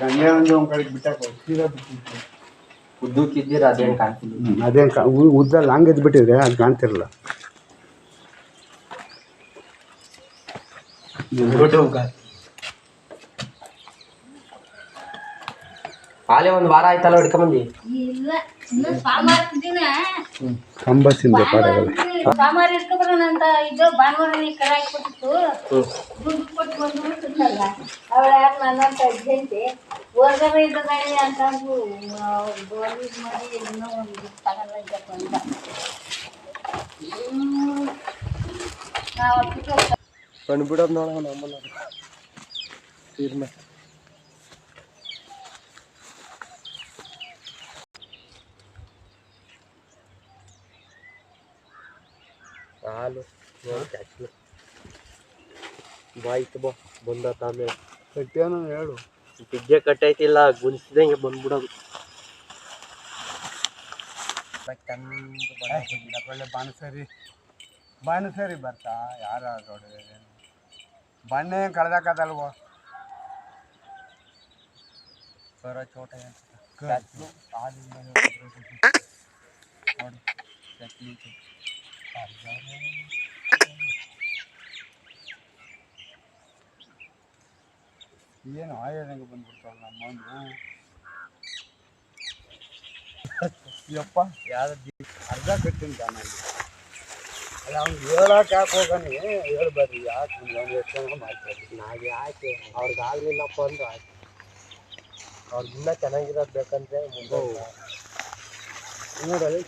ಗಂಗೆ ಒಂದು ಕಡೆ ಬಿಟ್ಟಾಕ ಸೀದಾ ಬಿಟ್ಟಿತ್ತು. ಉದ್ದಕ್ಕಿದ್ದೀರ ಅದೇನು ಕಾಣ್ತಿಲ್ಲ. ಅದೇನು ಉದ್ದ ಲಾಂಗ್ ಎದ್ದು ಬಿಟ್ಟಿದ್ರೆ ಅದು ಕಾಣ್ತಿರಲ್ಲ. ಆಲೆ ಒಂದು ವಾರ ಆಯ್ತಲ್ಲ ಹಿಡ್ಕೊಂಬಂದಿ. ಕಂಬಸಿಂದ ಪಾಡಗಲ್ಲ ಸಾಮಾರು ಇಟ್ಕೊಬರೋಣ ಅಂತ ಇದು ಭಾನುವಾರ ಕರ ಹಾಕ್ಬಿಟ್ಟಿತ್ತು. ದುಡ್ಡು ಕೊಟ್ಟು ಬಂದ್ಬಿಟ್ಟಿದ್ದಲ್ಲ ಅವಳ ಯಾರು ನನ್ನಂತ ಅಜ್ಜಂತೆ ಹೊರ್ಗಡೆ ಇದ್ದ ಗಾಡಿ ಅಂತ ಗೋಲಿದ್ ಮಾಡಿ ಇನ್ನೂ ಒಂದು ತಗೊಂಡ ಅಂತ ನಾವು ಬಂದ್ಬಿಡೋದು ನೋಡ ನಮ್ಮನ್ನ ತೀರ್ಮ. ಹಾಲು ಬಾಯ್ತು ಬಾ ಬಂದ ತಾಮೇಲೆ ಕಟ್ಟೇನೋ ಹೇಳು. ಪಿಜ್ಜೆ ಕಟ್ಟೈತಿಲ್ಲ ಗುಣಿಸಿದಂಗೆ ಬಂದ್ಬಿಡೋದು. ಒಳ್ಳೆ ಬಾಣಸರಿ ಬರ್ತಾ ಯಾರ ನೋಡಿ ಬಣ್ಣ ಏನು ಕಳ್ದಾಕದಲ್ವೋ ಬರೋ ಚೋಟ ಏನು ಆಯೋದಂಗೆ ಬಂದ್ಬಿಡ್ತಾವಲ್ಲ ನಮ್ಮವನು. ಯಪ್ಪ ಯಾವ್ದು ಅರ್ಧ ಕಟ್ಟಿನ ಚೆನ್ನಾಗಿ ಅಲ್ಲ ಅವ್ನು ಹೇಳಕ್ಕೆ ಯಾಕೆ ಹೋಗಾನೆ ಹೇಳ್ಬೇಡ್ರಿ ಯಾಕೆ ಅವ್ನು ಎಷ್ಟು ಮಾಡ್ತಾರೆ. ನಾವು ಯಾಕೆ ಅವ್ರಿಗೆ ಆಗಲಿಲ್ಲಪ್ಪ ಅಂದ್ರೆ ಆಯ್ತು. ಅವ್ರಿಗೆ ಇನ್ನೂ ಚೆನ್ನಾಗಿರೋದು ಬೇಕಂದ್ರೆ ಮುಂದೆ ನೋಡಲ್ಲಿ